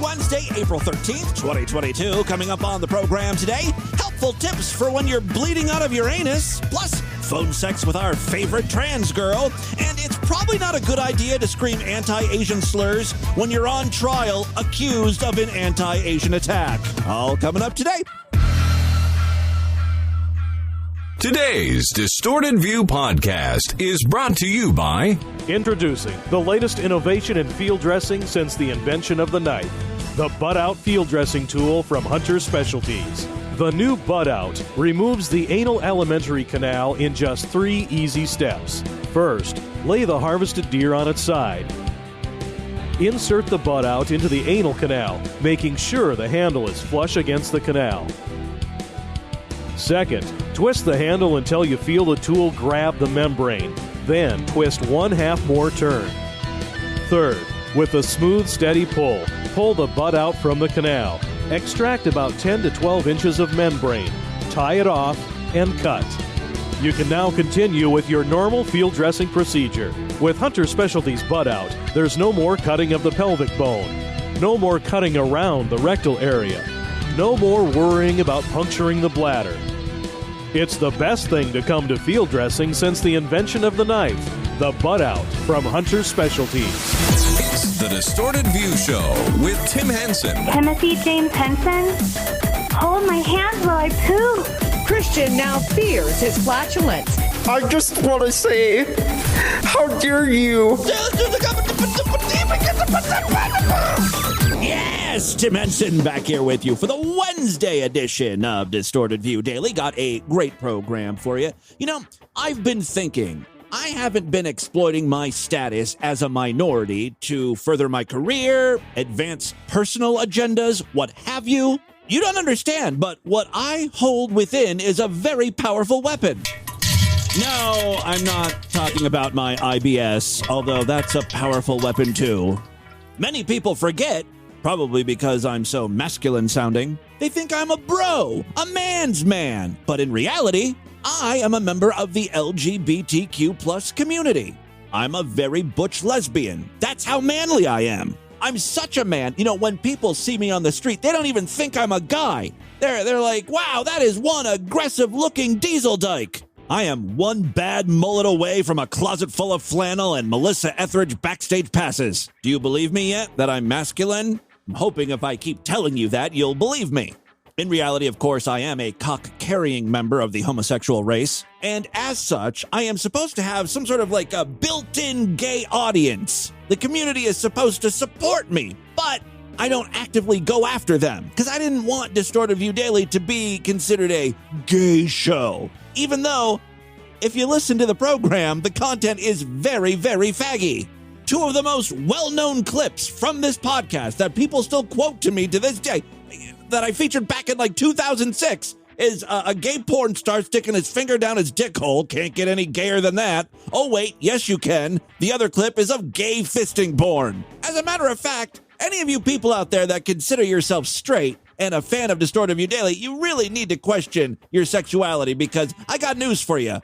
Wednesday, April 13th, 2022. Coming up on the program today, helpful tips for when you're bleeding out of your anus, plus phone sex with our favorite trans girl, and it's probably not a good idea to scream anti-Asian slurs when you're on trial accused of an anti-Asian attack. All coming up today. Today's Distorted View podcast is brought to you by... Introducing the latest innovation in field dressing since the invention of the knife. The Butt Out Field Dressing Tool from Hunter Specialties. The new Butt Out removes the anal alimentary canal in just 3 easy steps. First, lay the harvested deer on its side. Insert the butt out into the anal canal, making sure the handle is flush against the canal. Second, twist the handle until you feel the tool grab the membrane. Then twist 1/2 more turn. Third, with a smooth, steady pull, pull the butt out from the canal. Extract about 10 to 12 inches of membrane. Tie it off and cut. You can now continue with your normal field dressing procedure. With Hunter Specialties Butt Out, there's no more cutting of the pelvic bone. No more cutting around the rectal area. No more worrying about puncturing the bladder. It's the best thing to come to field dressing since the invention of the knife. The Butt Out from Hunter Specialties. It's the Distorted View Show with Tim Henson. Timothy James Henson? Hold my hand while I poo. Christian now fears his flatulence. I just want to say, how dare you? Yes, Tim Henson back here with you for the Wednesday edition of Distorted View Daily. Got a great program for you. You know, I've been thinking, I haven't been exploiting my status as a minority to further my career, advance personal agendas, what have you. You don't understand, but what I hold within is a very powerful weapon. No, I'm not talking about my IBS, although that's a powerful weapon too. Many people forget, probably because I'm so masculine sounding, they think I'm a bro, a man's man. But in reality, I am a member of the LGBTQ plus community. I'm a very butch lesbian. That's how manly I am. I'm such a man. You know, when people see me on the street, they don't even think I'm a guy. They're like, wow, that is one aggressive looking diesel dyke. I am one bad mullet away from a closet full of flannel and Melissa Etheridge backstage passes. Do you believe me yet that I'm masculine? I'm hoping if I keep telling you that, you'll believe me. In reality, of course, I am a cock-carrying member of the homosexual race, and as such, I am supposed to have some sort of like a built-in gay audience. The community is supposed to support me, but I don't actively go after them, because I didn't want Distorted View Daily to be considered a gay show. Even though, if you listen to the program, the content is very, very faggy. 2 of the most well-known clips from this podcast that people still quote to me to this day, that I featured back in like 2006, is a gay porn star sticking his finger down his dick hole. Can't get any gayer than that. Oh wait, yes you can. The other clip is of gay fisting porn. As a matter of fact, any of you people out there that consider yourself straight and a fan of Distorted View Daily, you really need to question your sexuality, because I got news for you.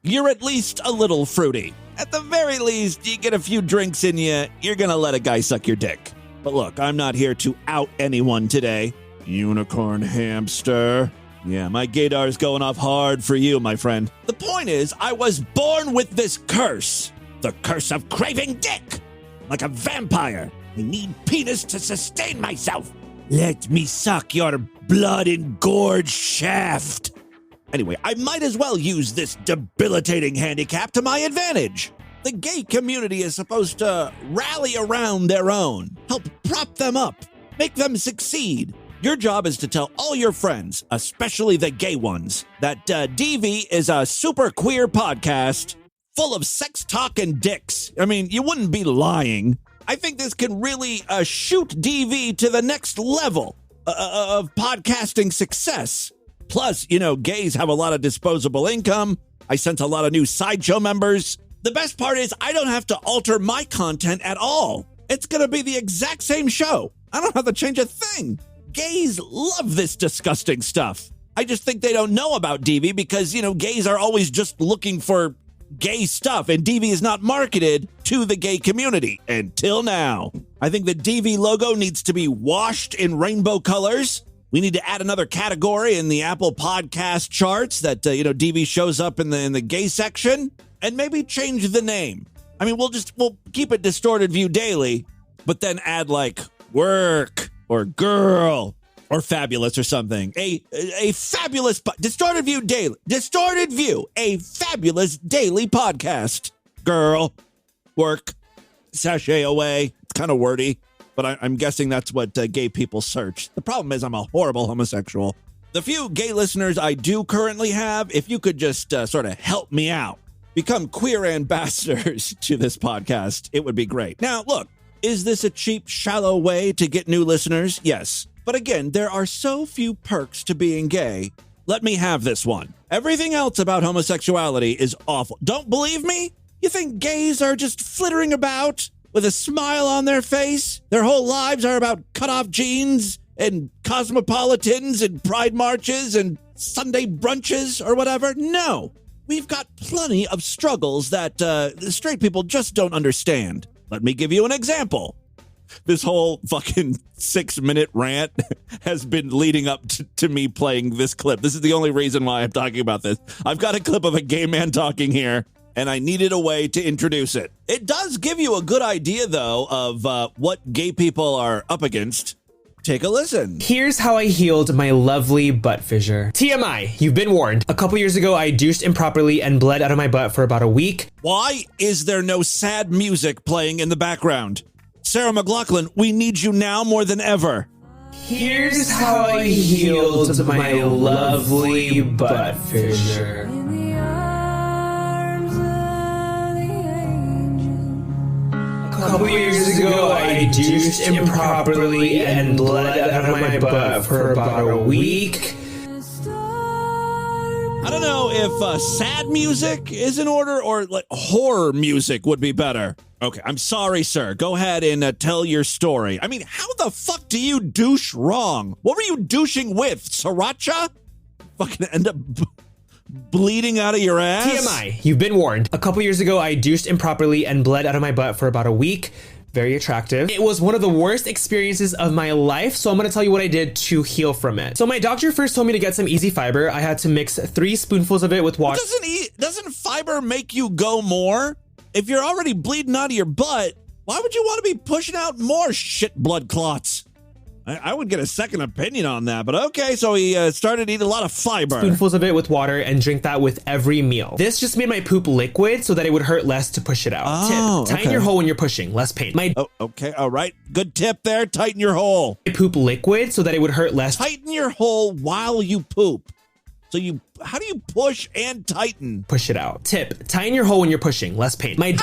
You're at least a little fruity. At the very least, you get a few drinks in you, you're gonna let a guy suck your dick. But look, I'm not here to out anyone today. Unicorn hamster. Yeah, my gaydar's going off hard for you, my friend. The point is, I was born with this curse. The curse of craving dick. Like a vampire, I need penis to sustain myself. Let me suck your blood-engorged shaft. Anyway, I might as well use this debilitating handicap to my advantage. The gay community is supposed to rally around their own, help prop them up, make them succeed. Your job is to tell all your friends, especially the gay ones, that DV is a super queer podcast full of sex talk and dicks. I mean, you wouldn't be lying. I think this can really shoot DV to the next level of podcasting success. Plus, you know, gays have a lot of disposable income. I sent a lot of new sideshow members. The best part is I don't have to alter my content at all. It's going to be the exact same show. I don't have to change a thing. Gays love this disgusting stuff. I just think they don't know about DV because, you know, gays are always just looking for gay stuff, and DV is not marketed to the gay community until now. I think the DV logo needs to be washed in rainbow colors. We need to add another category in the Apple podcast charts that, DV shows up in the gay section, and maybe change the name. I mean, we'll keep it Distorted View Daily, but then add like work or girl or fabulous or something. A fabulous Distorted View Daily. Distorted View, a fabulous daily podcast. Girl, work, sashay away. It's kind of wordy, but I'm guessing that's what gay people search. The problem is I'm a horrible homosexual. The few gay listeners I do currently have, if you could just sort of help me out, become queer ambassadors to this podcast, it would be great. Now, look, is this a cheap, shallow way to get new listeners? Yes. But again, there are so few perks to being gay. Let me have this one. Everything else about homosexuality is awful. Don't believe me? You think gays are just flittering about with a smile on their face? Their whole lives are about cut-off jeans and cosmopolitans and pride marches and Sunday brunches or whatever? No. We've got plenty of struggles that straight people just don't understand. Let me give you an example. This whole fucking 6-minute rant has been leading up to me playing this clip. This is the only reason why I'm talking about this. I've got a clip of a gay man talking here, and I needed a way to introduce it. It does give you a good idea, though, of what gay people are up against. Take a listen. Here's how I healed my lovely butt fissure. TMI, you've been warned. A couple years ago, I douched improperly and bled out of my butt for about a week. Why is there no sad music playing in the background? Sarah McLachlan, we need you now more than ever. Here's how I healed my lovely butt fissure. A couple years ago, I douched improperly and bled out of my butt for about a week. I don't know if sad music is in order or like horror music would be better. Okay, I'm sorry, sir. Go ahead and tell your story. I mean, how the fuck do you douche wrong? What were you douching with? Sriracha? Fucking end up bleeding out of your ass? TMI, you've been warned. A couple years ago, I douched improperly and bled out of my butt for about a week. Very attractive. It was one of the worst experiences of my life, so I'm gonna tell you what I did to heal from it. So my doctor first told me to get some easy fiber. I had to mix 3 spoonfuls of it with water. Doesn't fiber make you go more? If you're already bleeding out of your butt, why would you want to be pushing out more shit blood clots? I would get a second opinion on that, but okay, so he started eating a lot of fiber. Spoonfuls of it with water and drink that with every meal. This just made my poop liquid so that it would hurt less to push it out. Oh, tip, tighten your hole when you're pushing, less pain. Okay, all right. Good tip there, tighten your hole. My poop liquid so that it would hurt less. Tighten your hole while you poop. So how do you push and tighten? Push it out. Tip, tighten your hole when you're pushing, less pain. You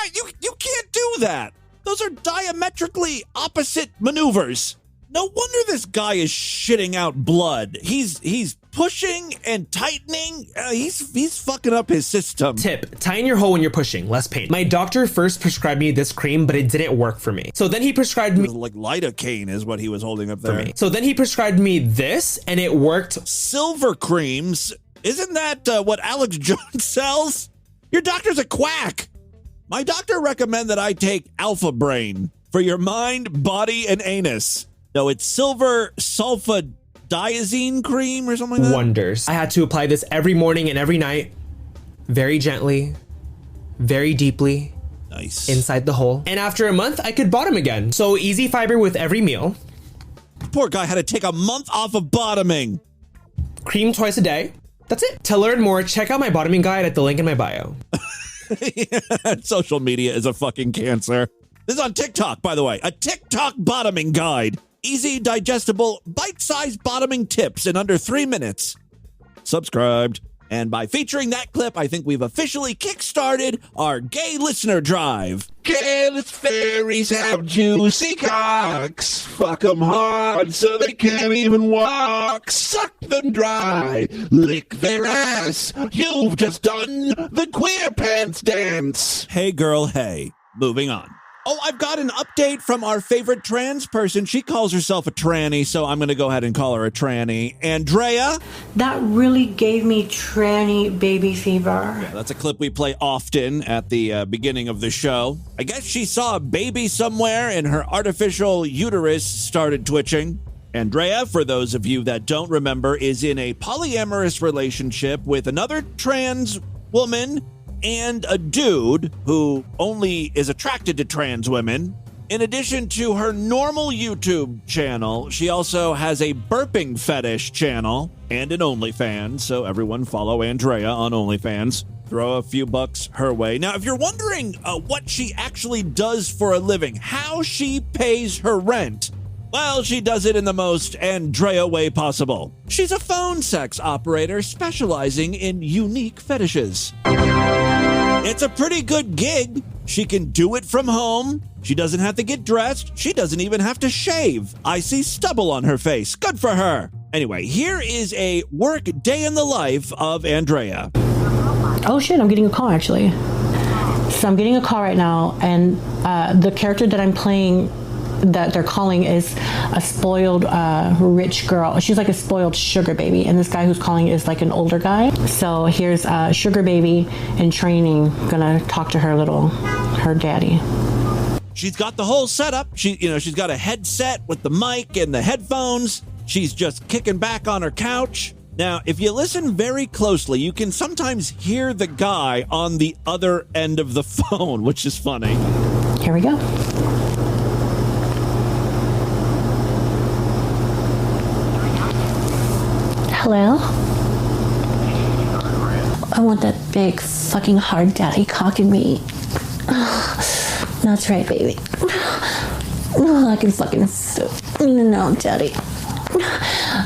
can't do that. Those are diametrically opposite maneuvers. No wonder this guy is shitting out blood. He's pushing and tightening. He's fucking up his system. Tip, tighten your hole when you're pushing, less pain. My doctor first prescribed me this cream, but it didn't work for me. So then he prescribed me... Like lidocaine is what he was holding up there. For me. So then he prescribed me this, and it worked. Silver creams? Isn't that what Alex Jones sells? Your doctor's a quack. My doctor recommended that I take Alpha Brain for your mind, body, and anus. No, it's silver sulfadiazine cream or something like that. Wonders. I had to apply this every morning and every night. Very gently. Very deeply. Nice. Inside the hole. And after a month, I could bottom again. So easy fiber with every meal. Poor guy had to take a month off of bottoming. Cream twice a day. That's it. To learn more, check out my bottoming guide at the link in my bio. Social media is a fucking cancer. This is on TikTok, by the way. A TikTok bottoming guide. Easy, digestible, bite-sized bottoming tips in under 3 minutes. Subscribed. And by featuring that clip, I think we've officially kickstarted our gay listener drive. Careless fairies have juicy cocks. Fuck 'em hard so they can't even walk. Suck them dry. Lick their ass. You've just done the queer pants dance. Hey, girl, hey. Moving on. Oh, I've got an update from our favorite trans person. She calls herself a tranny, so I'm going to go ahead and call her a tranny. Andrea? That really gave me tranny baby fever. Yeah, that's a clip we play often at the beginning of the show. I guess she saw a baby somewhere and her artificial uterus started twitching. Andrea, for those of you that don't remember, is in a polyamorous relationship with another trans woman and a dude who only is attracted to trans women. In addition to her normal YouTube channel, she also has a burping fetish channel and an OnlyFans, so everyone follow Andrea on OnlyFans. Throw a few bucks her way. Now, if you're wondering what she actually does for a living, how she pays her rent, well, she does it in the most Andrea way possible. She's a phone sex operator specializing in unique fetishes. It's a pretty good gig. She can do it from home. She doesn't have to get dressed. She doesn't even have to shave. I see stubble on her face. Good for her. Anyway, here is a work day in the life of Andrea. Oh shit, I'm getting a call actually. So I'm getting a call right now, and the character that I'm playing that they're calling is a spoiled rich girl. She's like a spoiled sugar baby, and this guy who's calling is like an older guy. So here's sugar baby in training, gonna talk to her daddy. She's got the whole setup. She's got a headset with the mic and the headphones. She's just kicking back on her couch. Now, if you listen very closely, you can sometimes hear the guy on the other end of the phone, which is funny. Here we go. Hello? I want that big fucking hard daddy cocking me. That's right, baby. I can fucking no, daddy.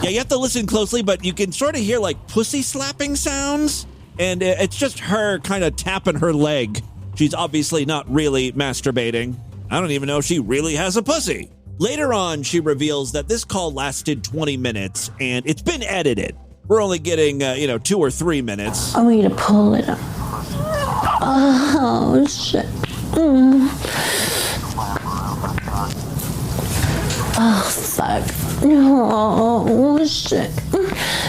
Yeah, you have to listen closely, but you can sort of hear like pussy slapping sounds, and it's just her kind of tapping her leg. She's obviously not really masturbating. I don't even know if she really has a pussy. Later on, she reveals that this call lasted 20 minutes, and it's been edited. We're only getting, 2 or 3 minutes. I want you to pull it up. Oh, shit. Oh, fuck. Oh, shit.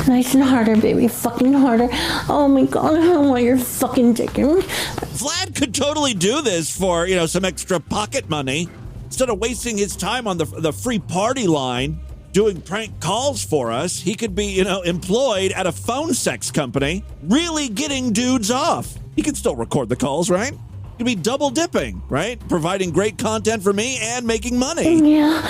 Nice and harder, baby. Fucking harder. Oh, my God. I want your fucking dick in. Vlad could totally do this for, some extra pocket money. Instead of wasting his time on the free party line doing prank calls for us, he could be, employed at a phone sex company, really getting dudes off. He could still record the calls, right? He could be double dipping, right? Providing great content for me and making money. Yeah.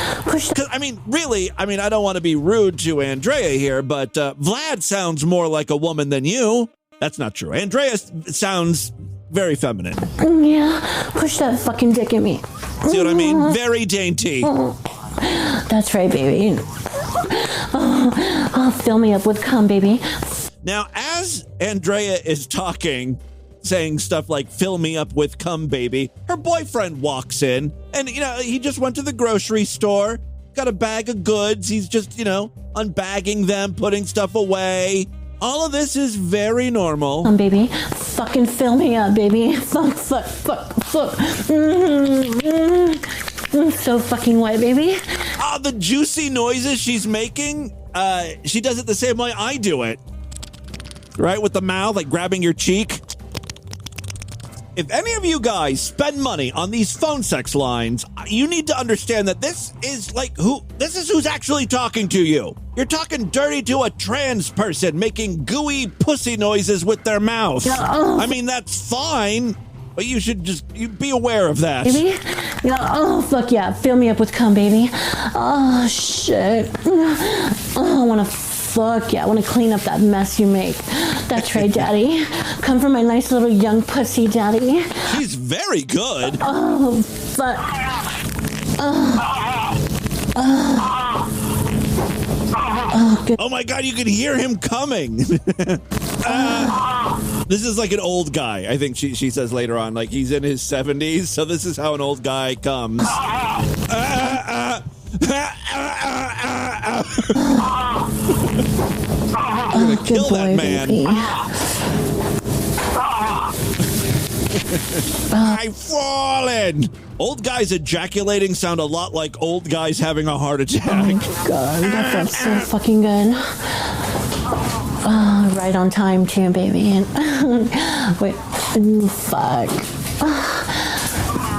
Really, I don't want to be rude to Andrea here, but Vlad sounds more like a woman than you. That's not true. Andrea sounds very feminine. Yeah. Push that fucking dick at me. See what I mean? Very dainty. That's right, baby. Oh, fill me up with cum, baby. Now, as Andrea is talking, saying stuff like, fill me up with cum, baby, her boyfriend walks in, and, he just went to the grocery store, got a bag of goods. He's just, unbagging them, putting stuff away. All of this is very normal. Baby. Fucking fill me up, baby. Fuck. So fucking wet, baby. Oh, the juicy noises she's making, she does it the same way I do it. Right? With the mouth, like grabbing your cheek. If any of you guys spend money on these phone sex lines, you need to understand that this is who's actually talking to you. You're talking dirty to a trans person making gooey pussy noises with their mouth. That's fine, but you should you be aware of that. Baby? Fuck yeah. Fill me up with cum, baby. Oh, shit. I want to fuck yeah. I want to clean up that mess you make. That's right, daddy. Come from my nice little young pussy, daddy. She's very good. Oh, fuck. Oh my God, you can hear him coming. This is like an old guy. I think she says later on, like he's in his 70s. So this is how an old guy comes. I'm gonna kill that man. I've fallen. Old guys ejaculating sound a lot like old guys having a heart attack. Oh, God, that felt so fucking good. Right on time, too, baby. Wait, fuck.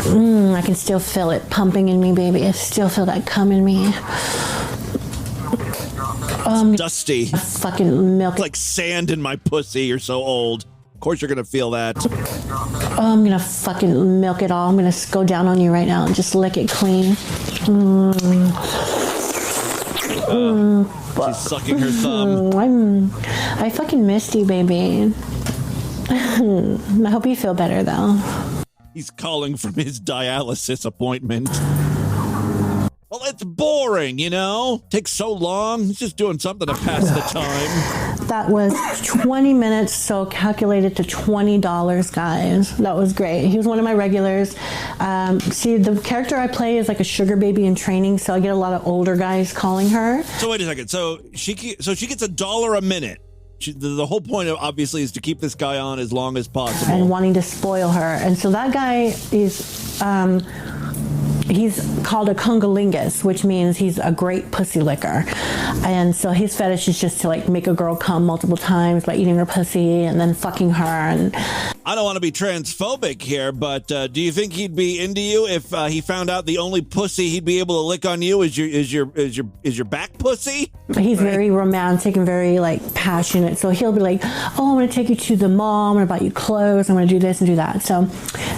I can still feel it pumping in me, baby. I still feel that cum in me. Dusty. Fucking milk. Like sand in my pussy. You're so old. Of course you're gonna feel that. I'm gonna fucking milk it all. I'm gonna go down on you right now and just lick it clean. She's sucking her thumb. I fucking missed you, baby. I hope you feel better, though. He's calling from his dialysis appointment. Well, it's boring, you know? Takes so long. He's just doing something to pass the time. That was 20 minutes, so calculated to $20, guys. That was great. He was one of my regulars. See, the character I play is like a sugar baby in training, so I get a lot of older guys calling her. So wait a second. So she gets $1 a minute. The whole point, obviously, is to keep this guy on as long as possible. And wanting to spoil her. And so that guy is... he's called a cunnilingus, which means he's a great pussy licker. And so his fetish is just to like make a girl come multiple times by eating her pussy and then fucking her. And I don't want to be transphobic here, but do you think he'd be into you if he found out the only pussy he'd be able to lick on you is your back pussy? He's very romantic and very like passionate. So he'll be like, "Oh, I'm going to take you to the mall. I'm going to buy you clothes. I'm going to do this and do that." So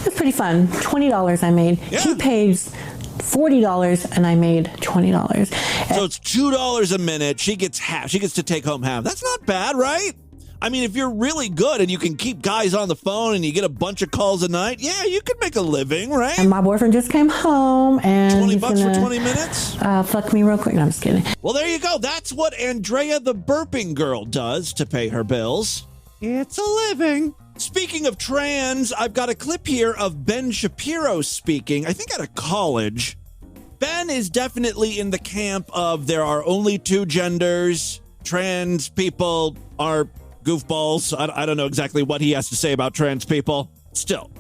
it's pretty fun. $20 I made. Yeah. He pays $40 and I made $20. So it's $2 a minute. She gets half. She gets to take home half. That's not bad, right? I mean, if you're really good and you can keep guys on the phone and you get a bunch of calls a night, yeah, you could make a living, right? And my boyfriend just came home and $20 for 20 minutes? Fuck me real quick. No, I'm just kidding. Well, there you go. That's what Andrea the burping girl does to pay her bills. It's a living. Speaking of trans, I've got a clip here of Ben Shapiro speaking, I think at a college. Ben is definitely in the camp of there are only two genders. Trans people are goofballs. I don't know exactly what he has to say about trans people. Still,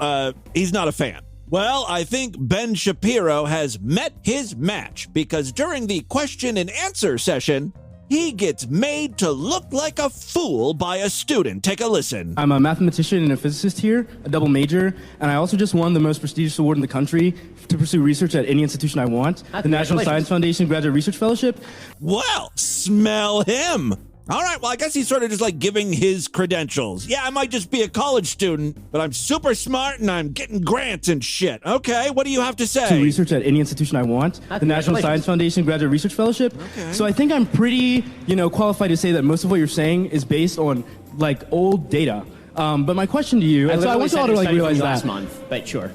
he's not a fan. Well, I think Ben Shapiro has met his match because during the question and answer session, he gets made to look like a fool by a student. Take a listen. I'm a mathematician and a physicist here, a double major, and I also just won the most prestigious award in the country to pursue research at any institution I want, the National Science Foundation Graduate Research Fellowship. Well, smell him. All right, well, I guess he's sort of just like giving his credentials. Yeah, I might just be a college student, but I'm super smart and I'm getting grants and shit. Okay, what do you have to say? To research at any institution I want, the National Science Foundation Graduate Research Fellowship. Okay. So I think I'm pretty, qualified to say that most of what you're saying is based on, like, old data. But my question to you, I want you all to, realize that. Last month, but sure.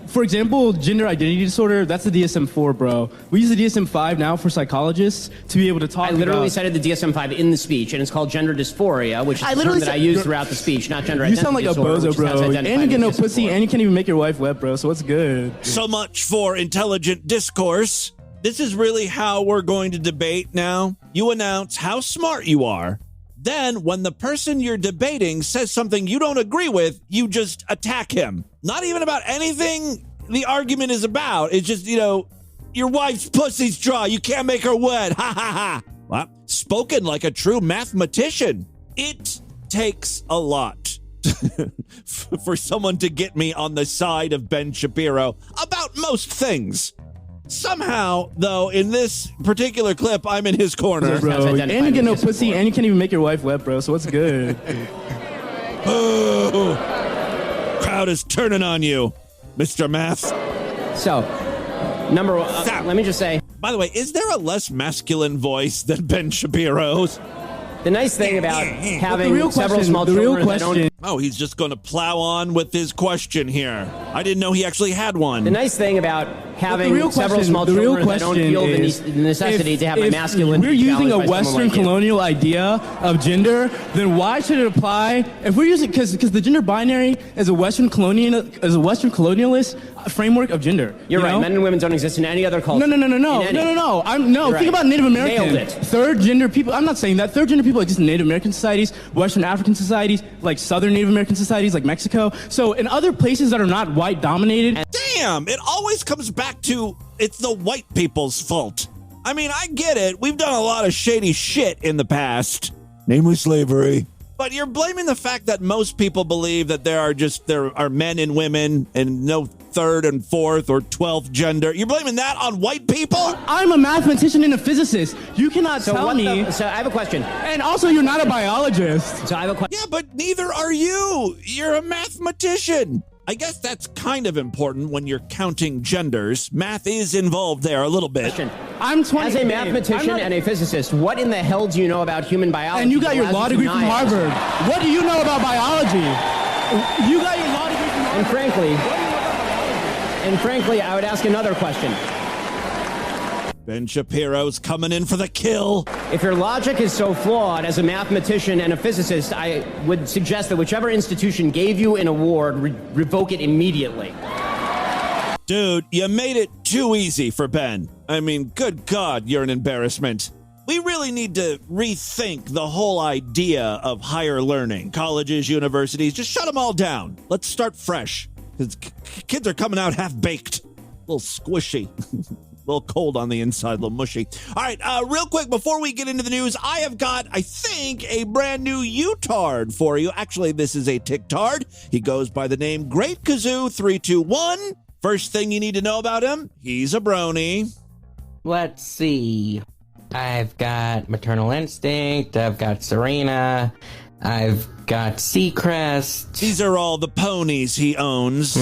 For example, gender identity disorder, that's the DSM-4, bro. We use the DSM-5 now for psychologists to be able to talk about... I literally cited the DSM-5 in the speech, and it's called gender dysphoria, which is the term that I use throughout the speech, not gender identity disorder. You sound like a bozo, bro. And you get no pussy, and you can't even make your wife wet, bro, so what's good? So much for intelligent discourse. This is really how we're going to debate now. You announce how smart you are. Then, when the person you're debating says something you don't agree with, you just attack him. Not even about anything the argument is about. It's just, your wife's pussy's dry. You can't make her wet. Ha, ha, ha. Well, spoken like a true mathematician. It takes a lot for someone to get me on the side of Ben Shapiro about most things. Somehow, though, in this particular clip, I'm in his corner. Bro, and you get no pussy, and you can't even make your wife wet, bro, so what's good? Oh, crowd is turning on you, Mr. Math. So, number one, let me just say. By the way, is there a less masculine voice than Ben Shapiro's? The nice thing about having several small children that don't... Oh, he's just going to plow on with his question here. I didn't know he actually had one. The nice thing about having several small children that don't feel the necessity to have a masculine... If we're using a Western colonial idea of gender, then why should it apply? If we're using... Because the gender binary is a Western colonialist framework of gender. You're right. Men and women don't exist in any other culture. No. Think about Native American. Nailed it. Third gender people... I'm not saying that. Third gender people exist in Native American societies, Western African societies, like Southern Native American societies like Mexico. So in other places that are not white dominated... damn, it always comes back to it's the white people's fault. I mean, I get it. We've done a lot of shady shit in the past. Namely slavery. But you're blaming the fact that most people believe that there are men and women and no third and fourth or 12th gender. You're blaming that on white people? I'm a mathematician and a physicist. You cannot tell me. So I have a question. And also, you're not a biologist. So I have a question. Yeah, but neither are you. You're a mathematician. I guess that's kind of important when you're counting genders. Math is involved there a little bit. I'm 20. As a mathematician and a physicist, what in the hell do you know about human biology? And you got your law degree from Harvard. What do you know about biology? You got your law degree from Harvard. And frankly, I would ask another question. Ben Shapiro's coming in for the kill. If your logic is so flawed as a mathematician and a physicist, I would suggest that whichever institution gave you an award, revoke it immediately. Dude, you made it too easy for Ben. I mean, good God, you're an embarrassment. We really need to rethink the whole idea of higher learning. Colleges, universities, just shut them all down. Let's start fresh. Because kids are coming out half-baked. A little squishy. A little cold on the inside, a little mushy. All right, real quick, before we get into the news, I have got, I think, a brand new Utard for you. Actually, this is a Tiktard. He goes by the name Great Kazoo 321. First thing you need to know about him, he's a brony. Let's see. I've got Maternal Instinct, I've got Serena, I've got Seacrest. These are all the ponies he owns.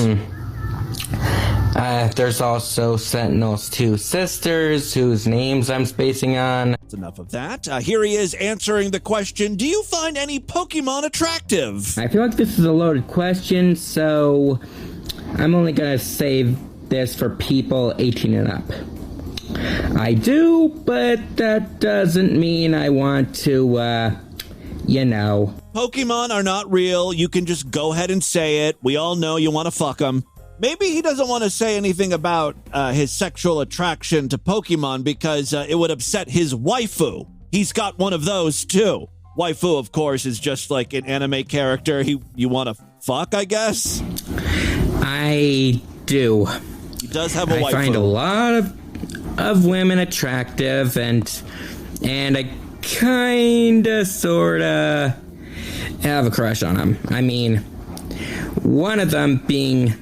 There's also Sentinel's two sisters, whose names I'm spacing on. That's enough of that. Here he is answering the question, do you find any Pokemon attractive? I feel like this is a loaded question, so I'm only going to save this for people 18 and up. I do, but that doesn't mean I want to, you know. Pokemon are not real. You can just go ahead and say it. We all know you want to fuck them. Maybe he doesn't want to say anything about his sexual attraction to Pokemon because it would upset his waifu. He's got one of those, too. Waifu, of course, is just like an anime character you want to fuck, I guess? I do. He does have a waifu. I find a lot of women attractive, and I kinda, sorta have a crush on them. I mean, one of them being...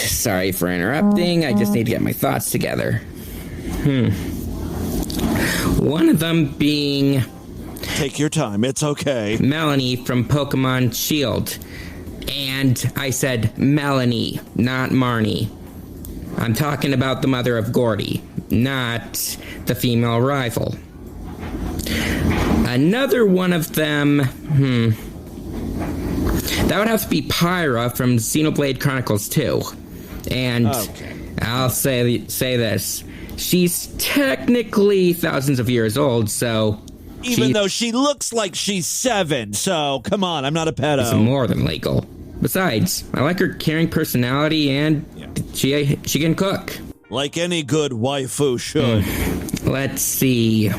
sorry for interrupting. I just need to get my thoughts together. One of them being... Take your time. It's okay. Melanie from Pokemon Shield. And I said Melanie, not Marnie. I'm talking about the mother of Gordy, not the female rival. Another one of them... That would have to be Pyra from Xenoblade Chronicles 2. And okay. I'll say this. She's technically thousands of years old, so... Even though she looks like she's 7, so come on, I'm not a pedo. It's more than legal. Besides, I like her caring personality, and she can cook. Like any good waifu should. Let's see.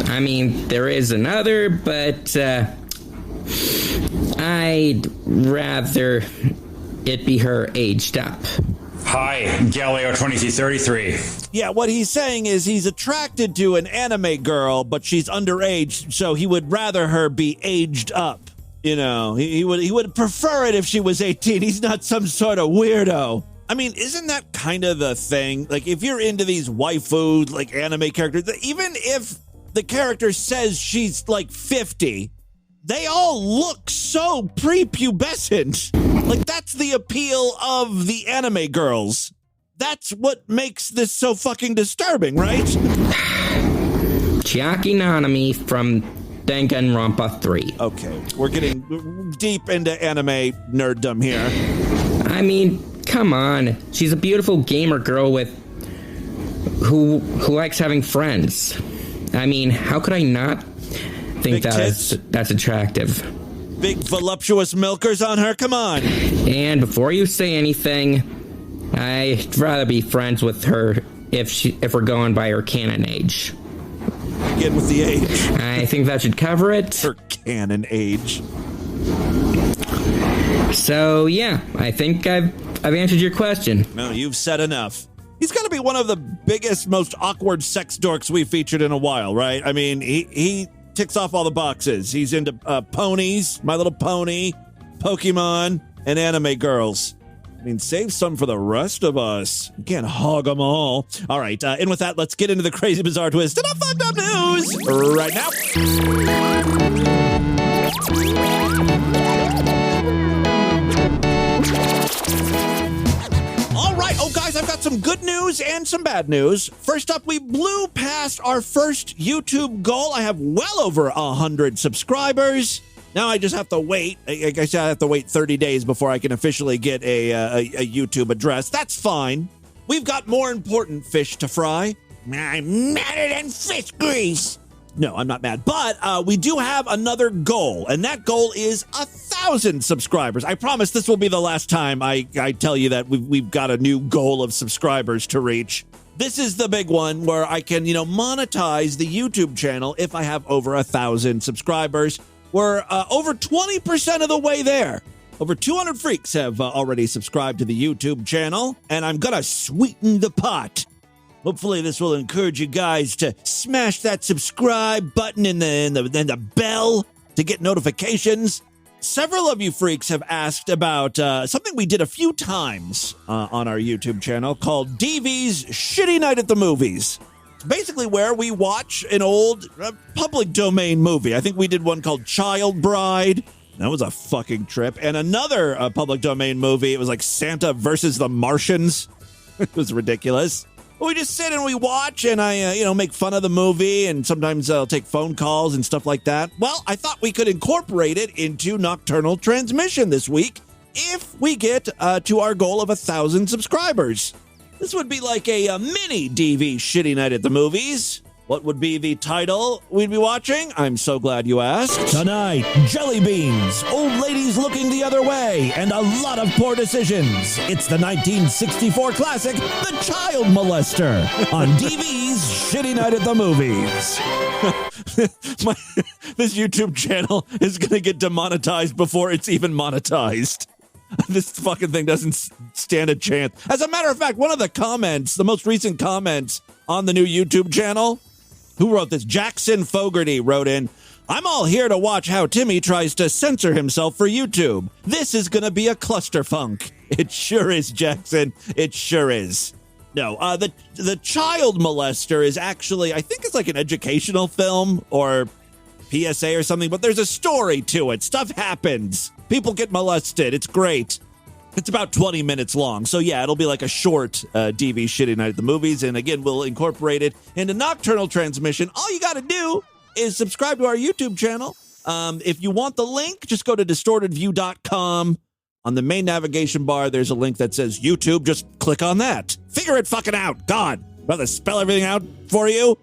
I mean, there is another, but I'd rather it be her aged up. Hi, Galileo 2333. Yeah, what he's saying is he's attracted to an anime girl, but she's underage, so he would rather her be aged up. You know, he would prefer it if she was 18. He's not some sort of weirdo. I mean, isn't that kind of the thing? Like, if you're into these waifu, like, anime characters, even if the character says she's, like, 50, they all look so prepubescent. Like, that's the appeal of the anime girls. That's what makes this so fucking disturbing, right? Chiaki Nanami from Danganronpa 3. Okay, we're getting deep into anime nerddom here. I mean, come on. She's a beautiful gamer girl who likes having friends. I mean, how could I not think that's attractive? Big voluptuous milkers on her, come on. And before you say anything, I'd rather be friends with her if we're going by her canon age. Get with the age. I think that should cover it. Her canon age. So yeah, I think I've answered your question. No, you've said enough. He's got to be one of the biggest, most awkward sex dorks we've featured in a while, right? I mean, he ticks off all the boxes. He's into ponies, My Little Pony, Pokemon, and anime girls. I mean, save some for the rest of us. You can't hog them all. All right, and with that, let's get into the crazy, bizarre twist and fucked up news right now. All right, guys, I've got some good news and some bad news. First up, we blew past our first YouTube goal. I have well over 100 subscribers. Now I just have to wait. I guess I have to wait 30 days before I can officially get a YouTube address. That's fine. We've got more important fish to fry. I'm madder than fish grease. No, I'm not mad. But we do have another goal, and that goal is 1,000 subscribers. I promise this will be the last time I tell you that we've got a new goal of subscribers to reach. This is the big one where I can, monetize the YouTube channel if I have over 1,000 subscribers. We're over 20% of the way there. Over 200 freaks have already subscribed to the YouTube channel, and I'm going to sweeten the pot. Hopefully this will encourage you guys to smash that subscribe button and the bell to get notifications. Several of you freaks have asked about something we did a few times on our YouTube channel called DV's Shitty Night at the Movies. It's basically where we watch an old public domain movie. I think we did one called Child Bride. That was a fucking trip. And another public domain movie. It was like Santa versus the Martians. It was ridiculous. We just sit and we watch, and I, make fun of the movie, and sometimes I'll take phone calls and stuff like that. Well, I thought we could incorporate it into Nocturnal Transmission this week if we get to our goal of 1,000 subscribers. This would be like a mini DV Shitty Night at the Movies. What would be the title we'd be watching? I'm so glad you asked. Tonight, jelly beans, old ladies looking the other way, and a lot of poor decisions. It's the 1964 classic, The Child Molester, on DV's Shitty Night at the Movies. This YouTube channel is going to get demonetized before it's even monetized. This fucking thing doesn't stand a chance. As a matter of fact, one of the comments, the most recent comments on the new YouTube channel, who wrote this? Jackson Fogarty wrote in, I'm all here to watch how Timmy tries to censor himself for YouTube. This is going to be a clusterfunk. It sure is, Jackson. It sure is. No, the Child Molester is actually, I think it's like an educational film or PSA or something, but there's a story to it. Stuff happens. People get molested. It's great. It's about 20 minutes long. So, yeah, it'll be like a short DV Shitty Night at the Movies. And, again, we'll incorporate it into Nocturnal Transmission. All you got to do is subscribe to our YouTube channel. If you want the link, just go to distortedview.com. On the main navigation bar, there's a link that says YouTube. Just click on that. Figure it fucking out. God, rather spell everything out for you?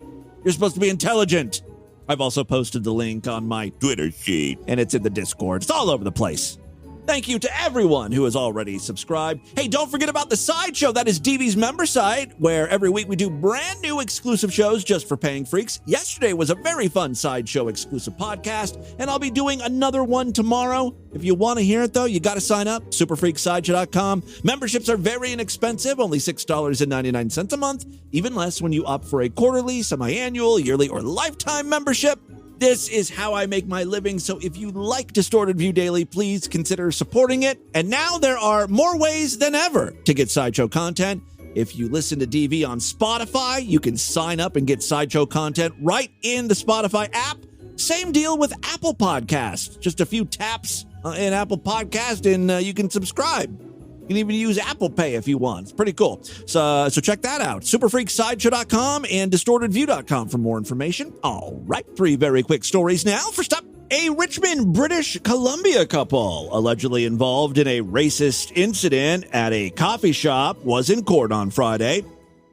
You're supposed to be intelligent. I've also posted the link on my Twitter sheet, and it's in the Discord. It's all over the place. Thank you to everyone who has already subscribed. Hey, don't forget about the Sideshow. That is DV's member site, where every week we do brand new exclusive shows just for paying freaks. Yesterday was a very fun Sideshow exclusive podcast, and I'll be doing another one tomorrow. If you want to hear it, though, you got to sign up, superfreaksideshow.com. Memberships are very inexpensive, only $6.99 a month, even less when you opt for a quarterly, semi-annual, yearly, or lifetime membership. This is how I make my living, so if you like Distorted View Daily, please consider supporting it. And now there are more ways than ever to get Sideshow content. If you listen to DV on Spotify, you can sign up and get Sideshow content right in the Spotify app. Same deal with Apple Podcasts. Just a few taps in Apple Podcast and you can subscribe. You can even use Apple Pay if you want. It's pretty cool. So check that out. Superfreaksideshow.com and distortedview.com for more information. All right, 3 very quick stories now. First up, a Richmond, British Columbia couple allegedly involved in a racist incident at a coffee shop was in court on Friday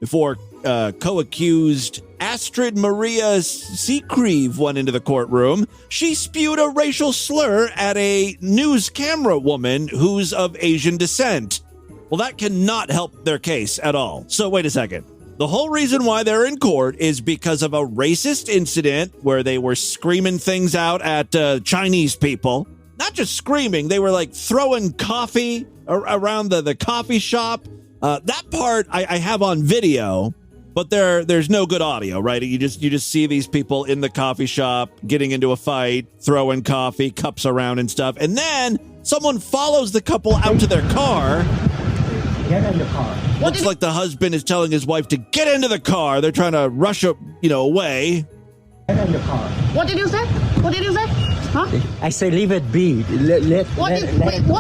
before co-accused Astrid Maria Seacreve went into the courtroom. She spewed a racial slur at a news camera woman who's of Asian descent. Well, that cannot help their case at all. So wait a second. The whole reason why they're in court is because of a racist incident where they were screaming things out at Chinese people. not just screaming, they were like throwing coffee around the coffee shop. That part I have on video, but there's no good audio, right? You just see these people in the coffee shop getting into a fight, throwing coffee cups around and stuff. And then someone follows the couple out to their car. Get in the car. Looks like the husband is telling his wife to get into the car. They're trying to rush away. Get in the car. What did you say? What did you say? Huh? I say leave it be. What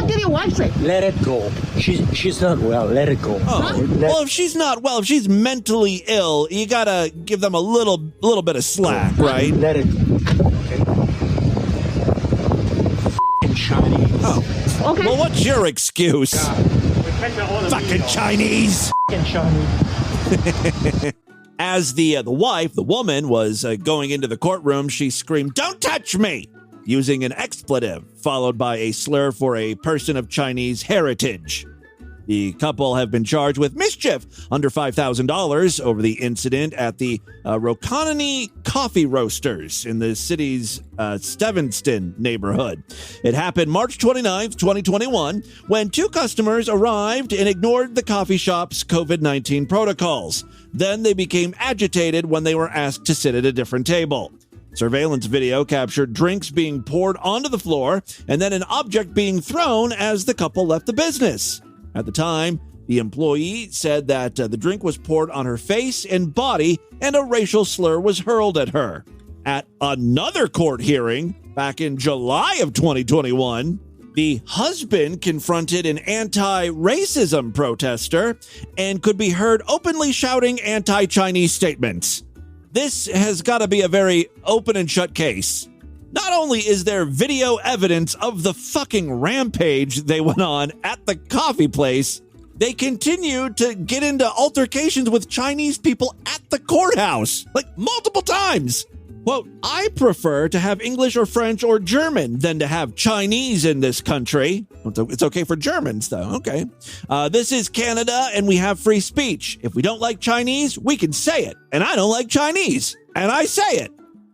did your wife say? Let it go. She's not well. Let it go. Oh. Well, if she's not well, if she's mentally ill, you gotta give them a little bit of slack, right? Let it go. Okay. Chinese. Oh. Okay. Well, what's your excuse? Fucking Chinese. Chinese. As the wife, the woman, was going into the courtroom, she screamed, "Don't touch me!" using an expletive, followed by a slur for a person of Chinese heritage. The couple have been charged with mischief under $5,000 over the incident at the Rokanani Coffee Roasters in the city's Stevenston neighborhood. It happened March 29th, 2021, when two customers arrived and ignored the coffee shop's COVID-19 protocols. Then they became agitated when they were asked to sit at a different table. Surveillance video captured drinks being poured onto the floor and then an object being thrown as the couple left the business. At the time, the employee said that the drink was poured on her face and body and a racial slur was hurled at her. At another court hearing back in July of 2021, the husband confronted an anti-racism protester and could be heard openly shouting anti-Chinese statements. This has got to be a very open and shut case. Not only is there video evidence of the fucking rampage they went on at the coffee place, they continue to get into altercations with Chinese people at the courthouse, like multiple times. Quote, "I prefer to have English or French or German than to have Chinese in this country." It's okay for Germans, though. Okay. "This is Canada, and we have free speech. If we don't like Chinese, we can say it. And I don't like Chinese, and I say it."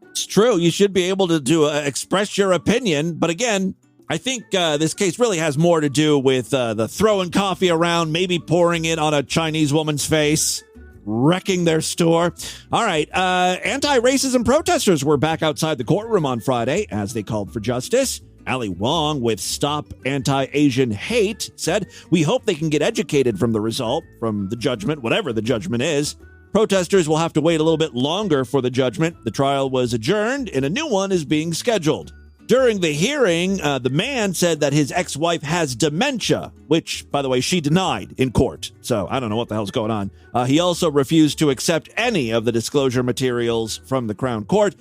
It's true. You should be able to express your opinion. But again, I think this case really has more to do with the throwing coffee around, maybe pouring it on a Chinese woman's face, wrecking their store. All right. Anti-racism protesters were back outside the courtroom on Friday as they called for justice. Ali Wong with Stop Anti-Asian Hate said, "We hope they can get educated from the result, from the judgment, whatever the judgment is. Protesters will have to wait a little bit longer for the judgment. The trial was adjourned and a new one is being scheduled." During the hearing, the man said that his ex-wife has dementia, which, by the way, she denied in court. So I don't know what the hell's going on. He also refused to accept any of the disclosure materials from the Crown Court.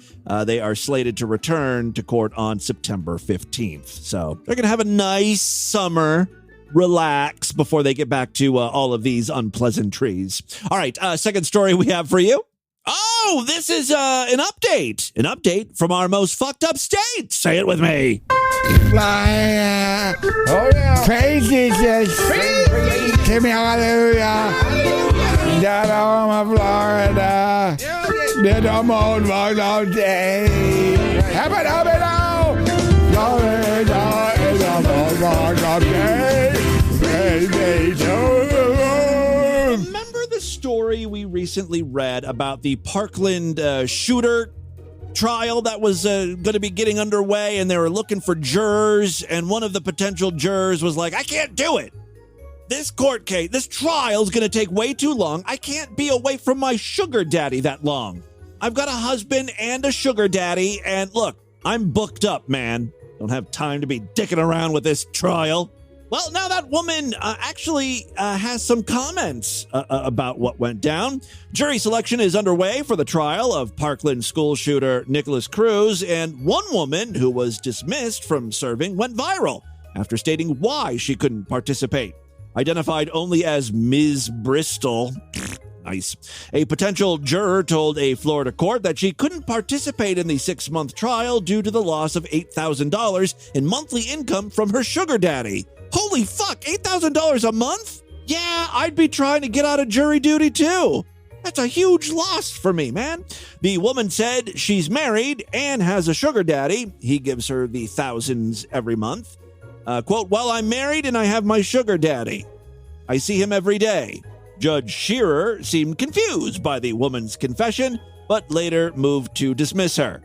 They are slated to return to court on September 15th. So they're going to have a nice summer. Relax before they get back to all of these unpleasantries. All right, second story we have for you. Oh, this is an update. An update from our most fucked up state. Say it with me. Fly, oh yeah. Praise Jesus. Give me hallelujah. Down on Florida. Did a moon all day. Have it now. Florida is a moon all day. Remember the story we recently read about the Parkland shooter trial that was going to be getting underway, and they were looking for jurors, and one of the potential jurors was like, "I can't do it. This court case, this trial is going to take way too long. I can't be away from my sugar daddy that long. I've got a husband and a sugar daddy, and look, I'm booked up, man. Don't have time to be dicking around with this trial." Well, now that woman actually has some comments about what went down. Jury selection is underway for the trial of Parkland school shooter Nicholas Cruz, and one woman who was dismissed from serving went viral after stating why she couldn't participate. Identified only as Ms. Bristol. Nice. A potential juror told a Florida court that she couldn't participate in the 6-month trial due to the loss of $8,000 in monthly income from her sugar daddy. Holy fuck, $8,000 a month? Yeah, I'd be trying to get out of jury duty too. That's a huge loss for me, man. The woman said she's married and has a sugar daddy. He gives her the thousands every month. Quote, well, I'm married and I have my sugar daddy. I see him every day. Judge Shearer seemed confused by the woman's confession, but later moved to dismiss her.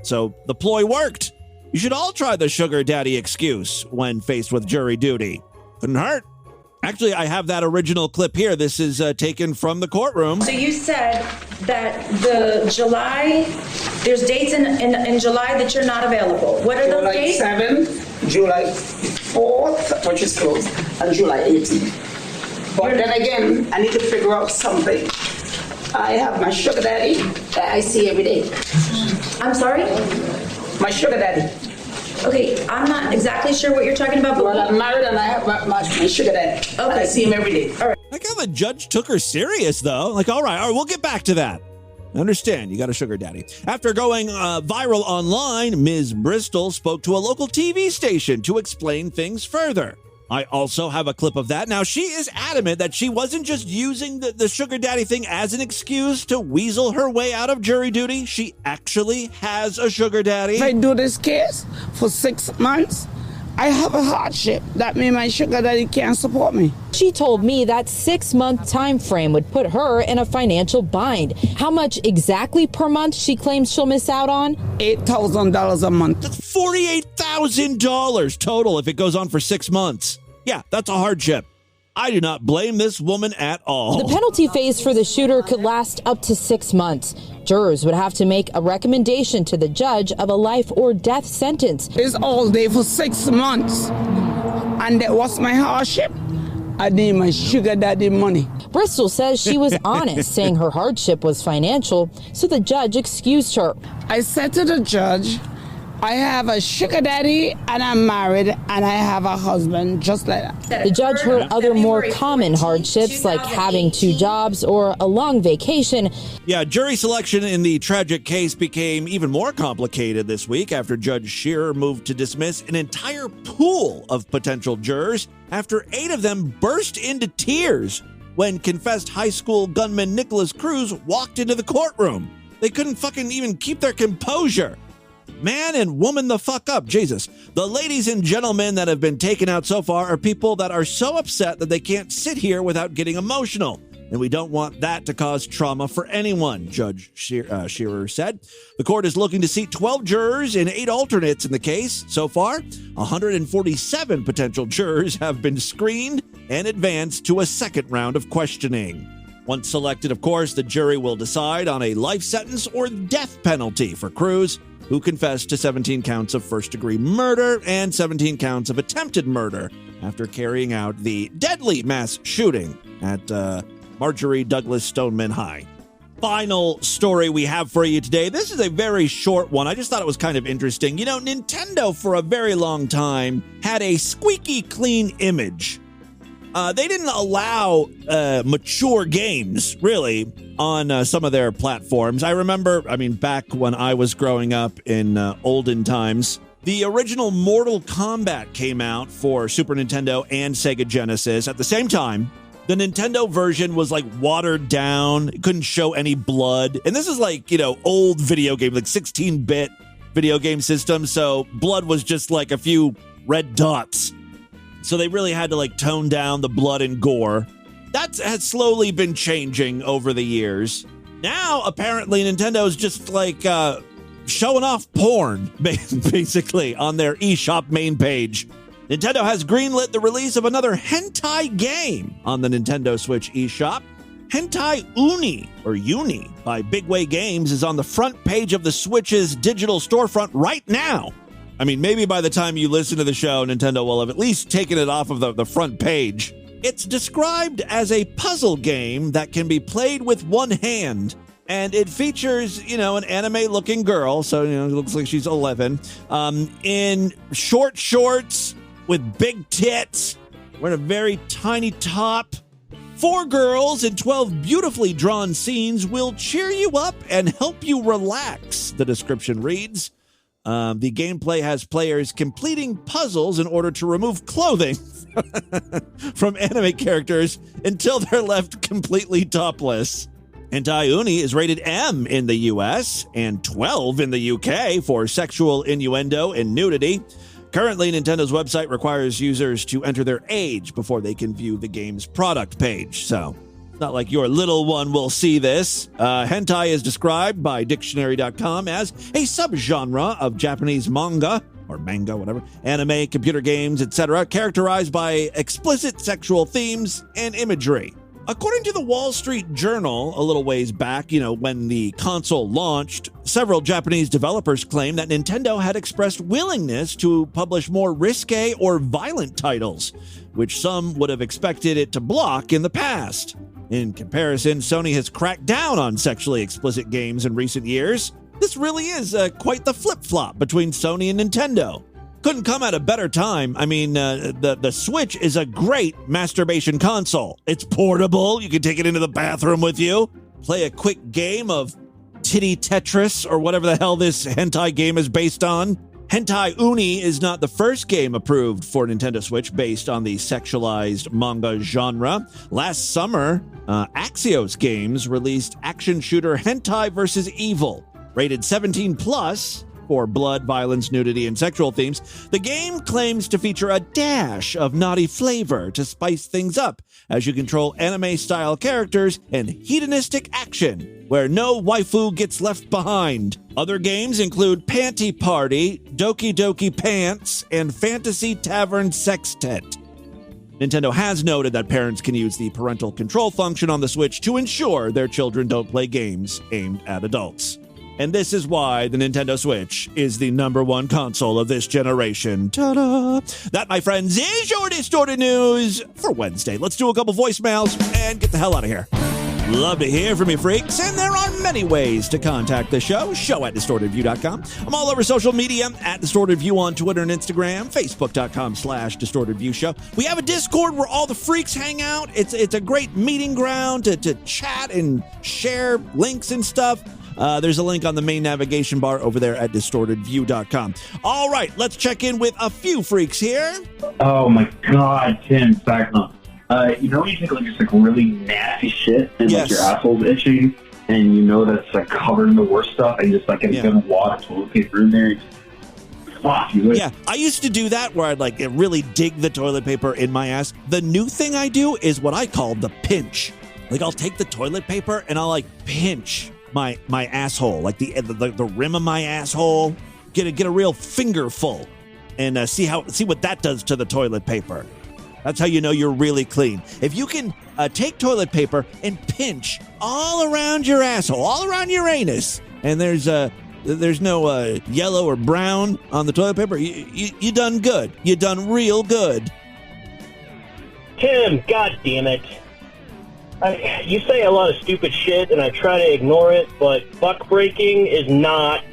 So the ploy worked. You should all try the sugar daddy excuse when faced with jury duty. Couldn't hurt. Actually, I have that original clip here. This is taken from the courtroom. So you said that there's dates in July that you're not available. What are those dates? July 7th, July 4th, which is closed, and July 18th. But then again, I need to figure out something. I have my sugar daddy that I see every day. I'm sorry? My sugar daddy. Okay, I'm not exactly sure what you're talking about. But well, I'm married and I have my sugar daddy. Okay. I see him every day. All right. Like how the judge took her serious, though. Like, all right, we'll get back to that. I understand, you got a sugar daddy. After going viral online, Ms. Bristol spoke to a local TV station to explain things further. I also have a clip of that. Now, she is adamant that she wasn't just using the sugar daddy thing as an excuse to weasel her way out of jury duty. She actually has a sugar daddy. If I do this case for 6 months, I have a hardship. That means my sugar daddy can't support me. She told me that 6-month time frame would put her in a financial bind. How much exactly per month she claims she'll miss out on? $8,000 a month. That's $48,000 total if it goes on for 6 months. Yeah, that's a hardship. I do not blame this woman at all. The penalty phase for the shooter could last up to 6 months. Jurors would have to make a recommendation to the judge of a life or death sentence. It's all day for 6 months. And what's my hardship? I need my sugar daddy money. Bristol says she was honest, saying her hardship was financial, so the judge excused her. I said to the judge, I have a sugar daddy and I'm married and I have a husband, just like that. The judge heard other more common hardships like having 2 jobs or a long vacation. Yeah, jury selection in the tragic case became even more complicated this week after Judge Shearer moved to dismiss an entire pool of potential jurors after 8 of them burst into tears when confessed high school gunman Nicholas Cruz walked into the courtroom. They couldn't fucking even keep their composure. Man and woman the fuck up, Jesus. The ladies and gentlemen that have been taken out so far are people that are so upset that they can't sit here without getting emotional. And we don't want that to cause trauma for anyone, Judge Shearer said. The court is looking to seat 12 jurors and 8 alternates in the case. So far, 147 potential jurors have been screened and advanced to a second round of questioning. Once selected, of course, the jury will decide on a life sentence or death penalty for Cruz, who confessed to 17 counts of first-degree murder and 17 counts of attempted murder after carrying out the deadly mass shooting at Marjorie Douglas Stoneman High. Final story we have for you today. This is a very short one. I just thought it was kind of interesting. You know, Nintendo for a very long time had a squeaky clean image. They didn't allow mature games, really, on some of their platforms. I remember, back when I was growing up in olden times, the original Mortal Kombat came out for Super Nintendo and Sega Genesis. At the same time, the Nintendo version was like watered down. It couldn't show any blood. And this is like, old video game, like 16-bit video game system. So blood was just like a few red dots. So they really had to tone down the blood and gore. That has slowly been changing over the years. Now, apparently, Nintendo's just showing off porn, basically, on their eShop main page. Nintendo has greenlit the release of another hentai game on the Nintendo Switch eShop. Hentai Uni by Big Way Games is on the front page of the Switch's digital storefront right now. Maybe by the time you listen to the show, Nintendo will have at least taken it off of the front page. It's described as a puzzle game that can be played with one hand, and it features, an anime-looking girl, so, it looks like she's 11, in short shorts with big tits, wearing a very tiny top. 4 girls in 12 beautifully drawn scenes will cheer you up and help you relax, the description reads. The gameplay has players completing puzzles in order to remove clothing from anime characters until they're left completely topless. Hentai Uni is rated M in the US and 12 in the UK for sexual innuendo and nudity. Currently, Nintendo's website requires users to enter their age before they can view the game's product page. So, it's not like your little one will see this. Hentai is described by Dictionary.com as a subgenre of Japanese manga, or manga, whatever, anime, computer games, etc., characterized by explicit sexual themes and imagery. According to the Wall Street Journal, a little ways back, when the console launched, several Japanese developers claimed that Nintendo had expressed willingness to publish more risque or violent titles, which some would have expected it to block in the past. In comparison, Sony has cracked down on sexually explicit games in recent years. This really is quite the flip-flop between Sony and Nintendo. Couldn't come at a better time. I mean, the Switch is a great masturbation console. It's portable. You can take it into the bathroom with you. Play a quick game of Titty Tetris or whatever the hell this hentai game is based on. Hentai Uni is not the first game approved for Nintendo Switch based on the sexualized manga genre. Last summer, Axios Games released action shooter Hentai vs. Evil, rated 17+, for blood, violence, nudity, and sexual themes. The game claims to feature a dash of naughty flavor to spice things up as you control anime-style characters and hedonistic action, where no waifu gets left behind. Other games include Panty Party, Doki Doki Pants, and Fantasy Tavern Sextet. Nintendo has noted that parents can use the parental control function on the Switch to ensure their children don't play games aimed at adults. And this is why the Nintendo Switch is the #1 console of this generation. Ta-da! That, my friends, is your Distorted News for Wednesday. Let's do a couple voicemails and get the hell out of here. Love to hear from you, freaks, and there are many ways to contact the show. Show@distortedview.com. I'm all over social media at DistortedView on Twitter and Instagram, Facebook.com/DistortedViewShow. We have a Discord where all the freaks hang out. It's a great meeting ground to chat and share links and stuff. There's a link on the main navigation bar over there at DistortedView.com. All right, let's check in with a few freaks here. Oh my God, Tim, Sacknut. When you take just really nasty shit and your asshole's itching, and that's covered in the worst stuff, and just get a good wad of toilet paper in there. Yeah, I used to do that where I'd really dig the toilet paper in my ass. The new thing I do is what I call the pinch. I'll take the toilet paper and I'll pinch my asshole, the rim of my asshole, get a real fingerful, and see what that does to the toilet paper. That's how you know you're really clean. If you can take toilet paper and pinch all around your asshole, all around your anus, and there's no yellow or brown on the toilet paper, you done good. You done real good. Tim, God damn it. You say a lot of stupid shit, and I try to ignore it, but buck breaking has not,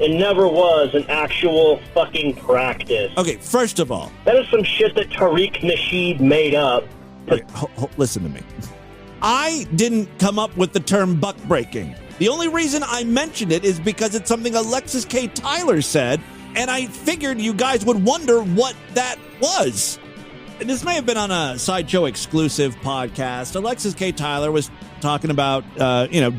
and never was an actual fucking practice. Okay, first of all, that is some shit that Tariq Nasheed made up. Okay, listen to me. I didn't come up with the term buck breaking. The only reason I mentioned it is because it's something Alexis K. Tyler said, and I figured you guys would wonder what that was. And this may have been on a Sideshow exclusive podcast. Alexis K. Tyler was talking about,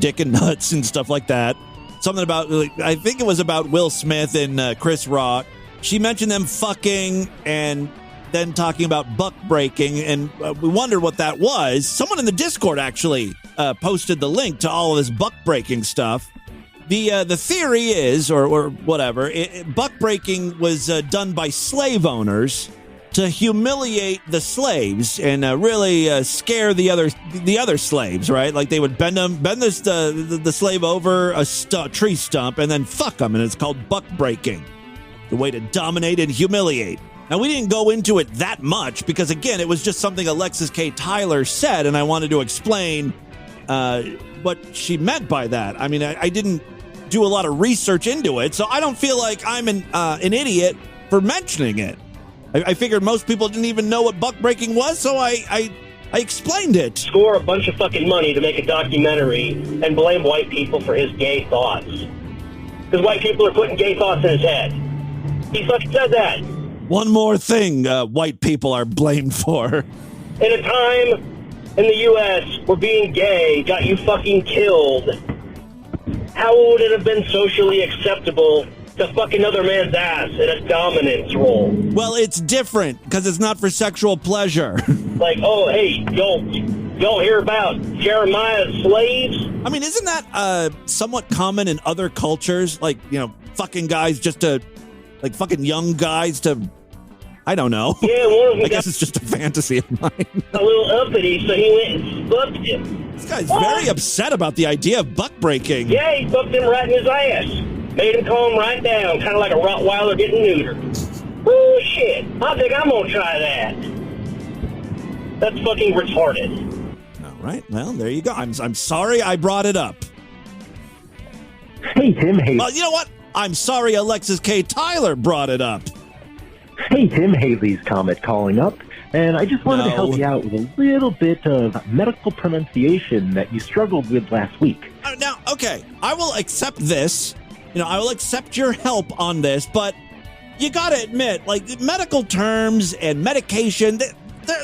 dick and nuts and stuff like that. Something about, I think it was about Will Smith and Chris Rock. She mentioned them fucking and then talking about buck breaking, and we wondered what that was. Someone in the Discord actually posted the link to all of this buck breaking stuff. The theory is, or whatever, buck breaking was done by slave owners to humiliate the slaves and really scare the other slaves, right? They would bend the slave over a tree stump and then fuck them, and it's called buck breaking, the way to dominate and humiliate. Now, we didn't go into it that much because, again, it was just something Alexis K. Tyler said, and I wanted to explain what she meant by that. I mean, I didn't do a lot of research into it, so I don't feel like I'm an idiot for mentioning it. I figured most people didn't even know what buck breaking was, so I explained it. Score a bunch of fucking money to make a documentary and blame white people for his gay thoughts. Because white people are putting gay thoughts in his head. He fucking said that. One more thing white people are blamed for. In a time in the U.S. where being gay got you fucking killed, how would it have been socially acceptable to fuck another man's ass in a dominance role? Well, it's different because it's not for sexual pleasure. Like, oh, hey, y'all hear about Jeremiah's slaves? I mean, isn't that somewhat common in other cultures? Like, you know, fucking guys just to, like, fucking young guys to, I don't know. Yeah, one of them I guess it's just a fantasy of mine. A little uppity, so he went and fucked him. This guy's very upset about the idea of buck breaking. Yeah, he fucked him right in his ass. Made him calm right down, kind of like a Rottweiler getting neutered. Oh, shit. I think I'm going to try that. That's fucking retarded. All right. Well, there you go. I'm sorry I brought it up. Hey, Tim. Hey. Well, you know what? I'm sorry Alexis K. Tyler brought it up. Hey, Tim. Haley's Comet calling up. And I just wanted to help you out with a little bit of medical pronunciation that you struggled with last week. Now, okay. I will accept this. You know, I will accept your help on this, but you got to admit, like, medical terms and medication,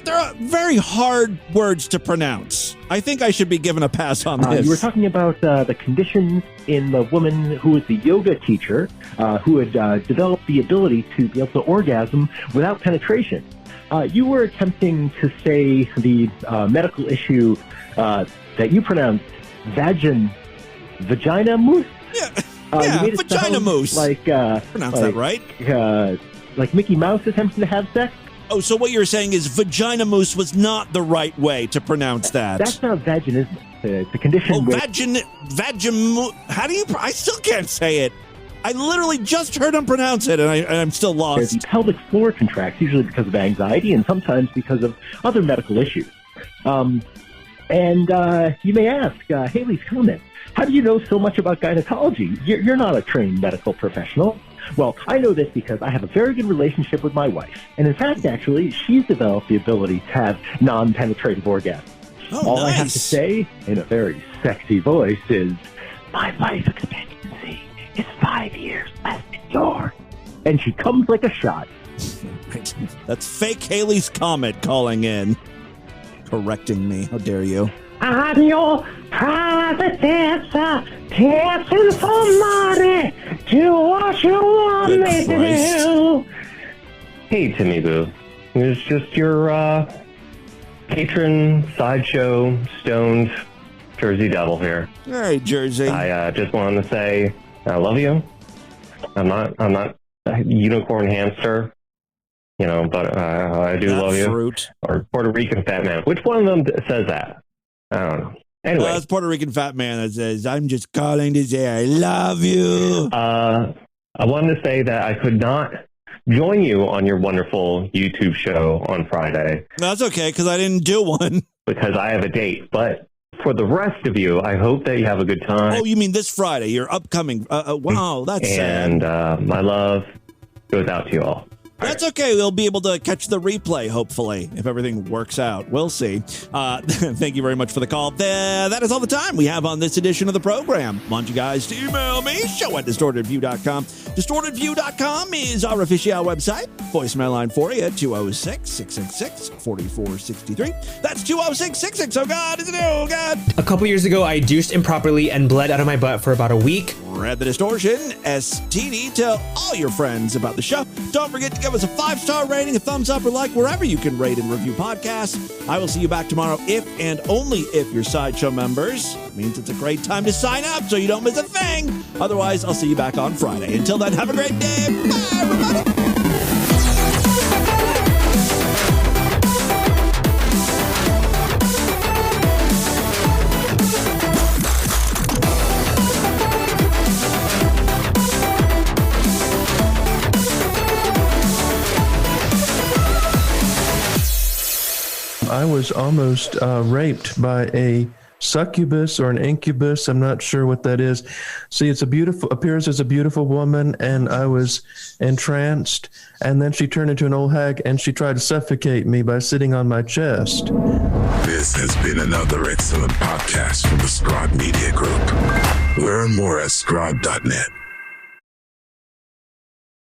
they're very hard words to pronounce. I think I should be given a pass on this. You were talking about the conditions in the woman who was the yoga teacher who had developed the ability to be able to orgasm without penetration. You were attempting to say the medical issue that you pronounced vagina mousse? Yeah, vagina mousse. Like, pronounce that right? Like Mickey Mouse attempting to have sex? Oh, so what you're saying is vagina mousse was not the right way to pronounce that. That's not vaginismus. It's a condition. Oh, how do you? I still can't say it. I literally just heard him pronounce it, and I'm still lost. The pelvic floor contracts, usually because of anxiety and sometimes because of other medical issues. And you may ask, Haley's Comment, how do you know so much about gynecology? You're not a trained medical professional. Well, I know this because I have a very good relationship with my wife. And in fact, actually, she's developed the ability to have non-penetrative orgasms. Oh, All nice. I have to say, in a very sexy voice, is, my life expectancy is 5 years less than yours. And she comes like a shot. That's fake Haley's Comet calling in. Correcting me. How dare you? I'm your private dancer, dancing for money. Do what you want me to do. Hey, Timmy Boo. It's just your patron sideshow stoned Jersey Devil here. All right, Jersey. I just wanted to say I love you. I'm not a unicorn hamster, you know, but I do love you. Fruit. Or Puerto Rican fat man. Which one of them says that? I don't know. Anyway. That's Puerto Rican fat man that says, I'm just calling to say I love you. I wanted to say that I could not join you on your wonderful YouTube show on Friday. That's okay, because I didn't do one. Because I have a date. But for the rest of you, I hope that you have a good time. Oh, you mean this Friday? Your upcoming. Wow, that's sad. And my love goes out to you all. That's okay. We'll be able to catch the replay, hopefully, if everything works out. We'll see. Thank you very much for the call. That is all the time we have on this edition of the program. I want you guys to email me, show@distortedview.com. Distortedview.com is our official website. Voicemail line for you, 206-666-4463. That's 206-66. Oh, God, is it? Oh, God. A couple years ago, I douched improperly and bled out of my butt for about a week. Read the Distortion, STD. Tell all your friends about the show. Don't forget to give us a 5-star rating, a thumbs up, or like wherever you can rate and review podcasts. I will see you back tomorrow if and only if you're Sideshow members. It means it's a great time to sign up so you don't miss a thing. Otherwise, I'll see you back on Friday. Until then, have a great day. Bye, everybody. I was almost raped by a succubus or an incubus. I'm not sure what that is. See, appears as a beautiful woman, and I was entranced, and then she turned into an old hag, and she tried to suffocate me by sitting on my chest. This has been another excellent podcast from the Scribe Media Group. Learn more at scribe.net.